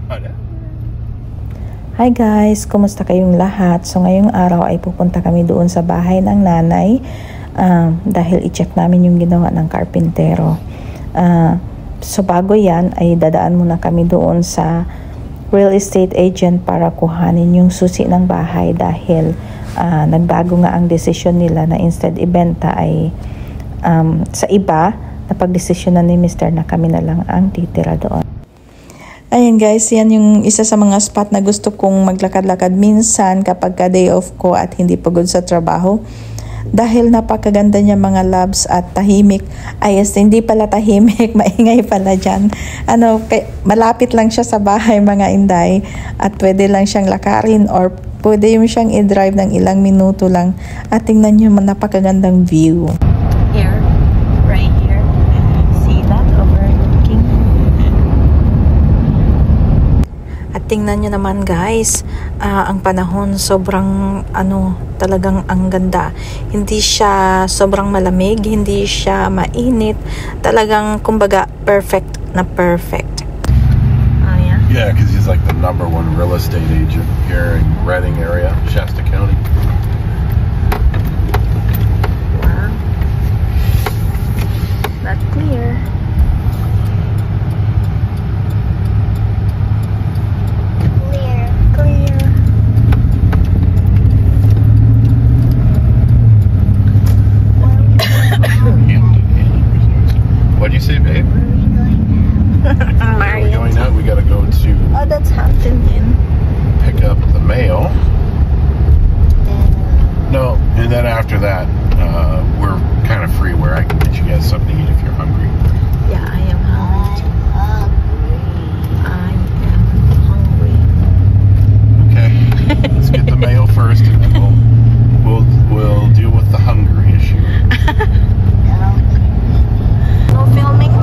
Hi guys, kumusta kayong lahat? So ngayong araw ay pupunta kami doon sa bahay ng nanay dahil i-check namin yung ginawa ng karpintero. So bago yan ay dadaan muna kami doon sa real estate agent para kuhanin yung susi ng bahay dahil nagbago nga ang desisyon nila na instead ibenta ay sa iba, napag-desisyonan ni Mr. na kami na lang ang titira doon. Ayan guys, yan yung isa sa mga spot na gusto kong maglakad-lakad minsan kapag ka day off ko at hindi pagod sa trabaho. Dahil napakaganda niya mga loves at tahimik. Hindi pala tahimik, maingay pala dyan. Malapit lang siya sa bahay mga inday at pwede lang siyang lakarin or pwede yung siyang i-drive ng ilang minuto lang. At tingnan niyo, napakagandang view. Here, right here. See that overlooking? At tingnan nyo naman guys, ang panahon sobrang talagang ang ganda. Hindi siya sobrang malamig, hindi siya mainit. Talagang kumbaga perfect na perfect. Yeah? Yeah, because he's like the #1 real estate agent here in Redding area, Shasta County. Wow. Not clear. What do you say, babe? We're going out. We gotta go to. Oh, that's Hampton Inn. Pick up the mail. No, and then after that, we're kind of free where I can get you guys something to eat if you're hungry. Yeah, I am hungry too. I am hungry. Okay, let's get the mail first, and then we'll deal with the hungry issue. No filming?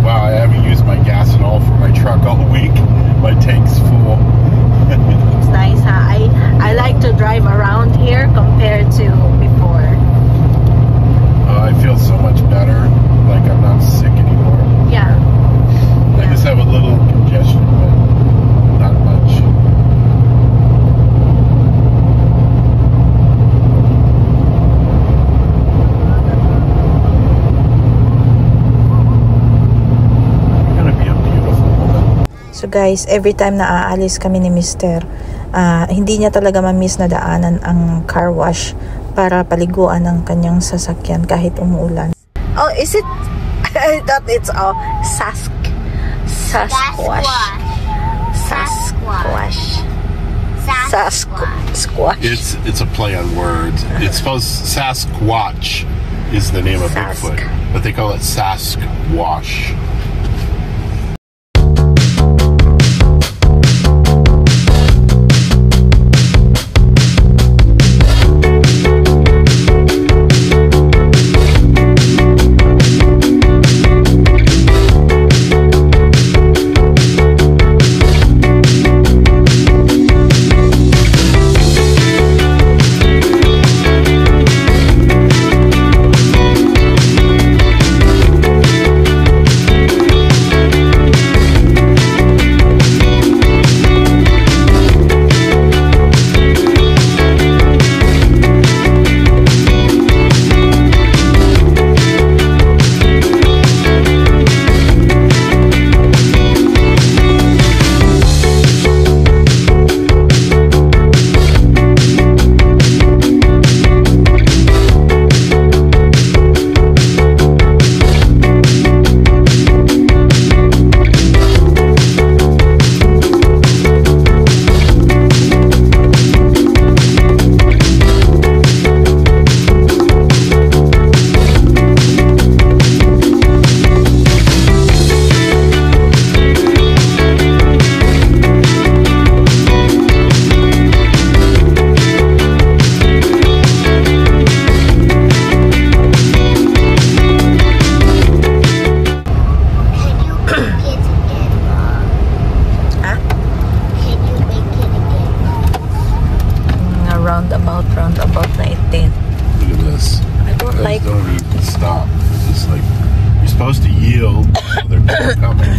Wow, I haven't used my gas and all for my truck all week. My tank's full. It's nice, huh? I like to drive around here compared to before. I feel so much better. Like I'm not sick anymore. Yeah. I just have a little congestion, but not much. So guys, every time na aalis kami ni Mr., hindi niya talaga ma-miss na daanan ang car wash para paliguan ang kanyang sasakyan kahit umuulan. Oh, is it? I thought it's Sasquatch. Sasquatch. It's a play on words. It's supposed Sasquatch is the name of Bigfoot, but they call it Sasquatch. roundabout na itin. Look at this. I don't like... Don't even stop. It's just like, you're supposed to yield. They're coming.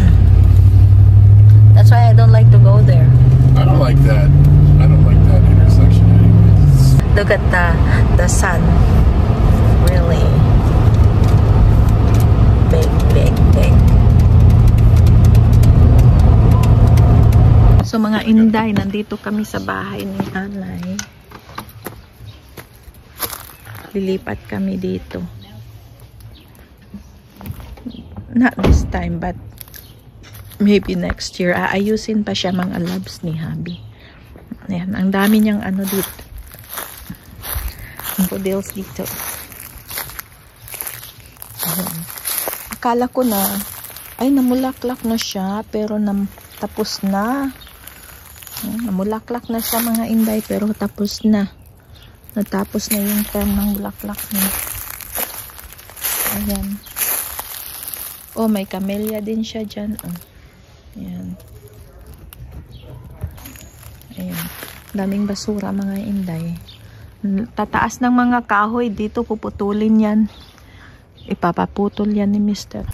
like to go there. I don't like that. I don't like that intersection anyways. Look at the sun. Really big, big, big. So mga Inday, nandito kami sa bahay ni Nanay. Lilipat kami dito. Not this time, but maybe next year. Aayusin pa siya mga loves ni Habi. Ayan, ang dami niyang ano dito. Models dito. Ayan. Akala ko na, ay namulaklak na siya, pero tapos na. Namulaklak na siya mga Inday, pero tapos na. Natapos na yung term ng bulaklak niya. Ayan. Oh, may camellia din siya dyan. Oh. Ayan. Ayan. Daming basura mga Inday. Tataas ng mga kahoy dito, puputulin yan. Ipapaputol yan ni Mr.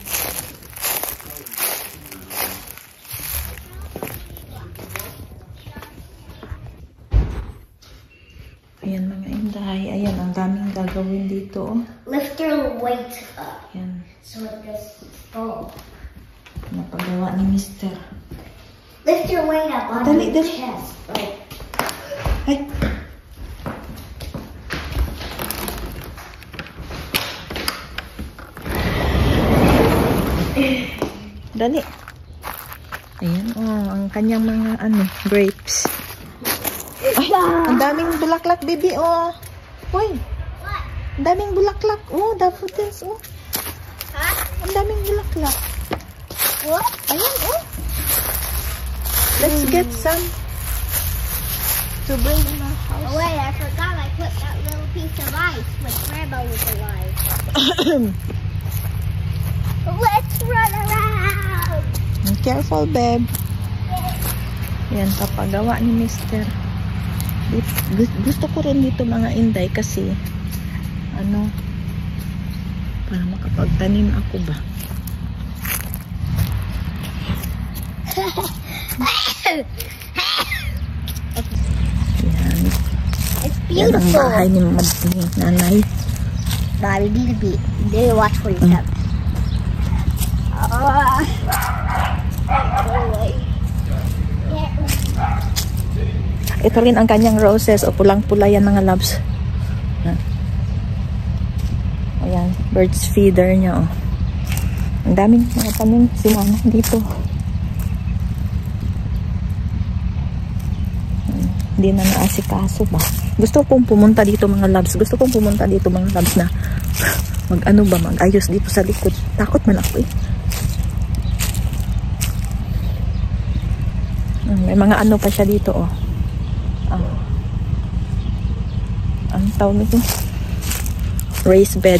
Ayan mga Inday. Ayan, ang daming gagawin dito. Lift your weight up. Ayan. So it does fall. Napagawa ni Mr. Lift your weight up on Dali, your dali. chest. Like, Ay! Dali. Ayan, oh, ang kanyang mga grapes. Ay, ang daming bulaklak, baby, oh. Uy. Ang daming bulaklak. Oh, daffodils, oh. Ang daming bulaklak. what? Ayan, oh. Let's get some to bring in our house. Oh wait, I forgot I put that little piece of ice when Grandma was alive. Let's run around! Careful, babe. Yan, papagawa ni Mr. Gusto ko rin dito mga Inday kasi para makapagtanim ako ba. Yan. It's Yan ang beautiful. bahay ni Nanay. Bobby, need to watch for yourself. Ito rin ang kanyang roses o pulang-pula yan mga loves. Ayan, bird's feeder niya, oh. Ang daming mga tanim si Mama dito. Hindi na naasikaso ba? Gusto kong pumunta dito mga loves. Gusto kong pumunta dito mga loves na mag-ayos dito sa likod. Takot man ako eh. May mga pa siya dito, oh. Ang tawag nito, raised bed.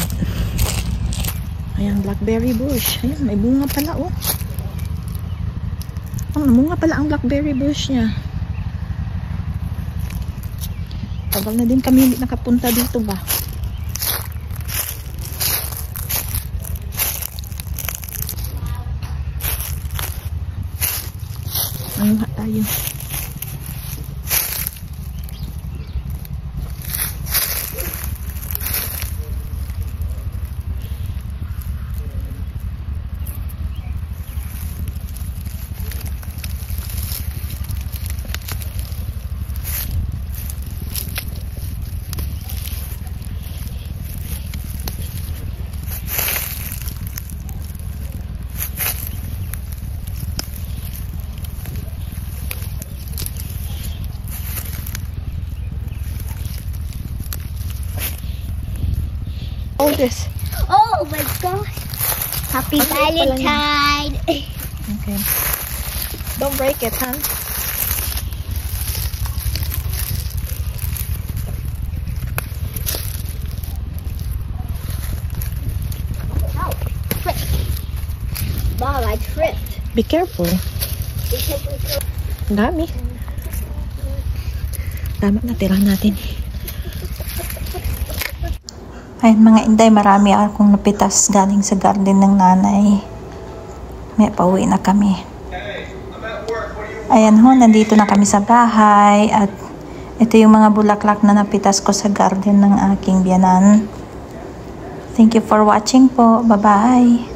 Ayan, blackberry bush. Ayan, may bunga pala, oh. Bunga pala ang blackberry bush niya. Tagal na din kami hindi nakapunta dito ba. Ayun nga tayo. Oh, this. Oh my gosh! Happy Valentine! Okay. Don't break it, huh? Oh, tripped. Mom, I tripped. Be careful. Ang dami. Tama na, tira natin. Ayun mga Inday, marami akong napitas galing sa garden ng nanay. May pauwi na kami. Hey, I'm at work. What do you Ayan ho, nandito na kami sa bahay at ito yung mga bulaklak na napitas ko sa garden ng aking biyanan. Thank you for watching po. Bye-bye!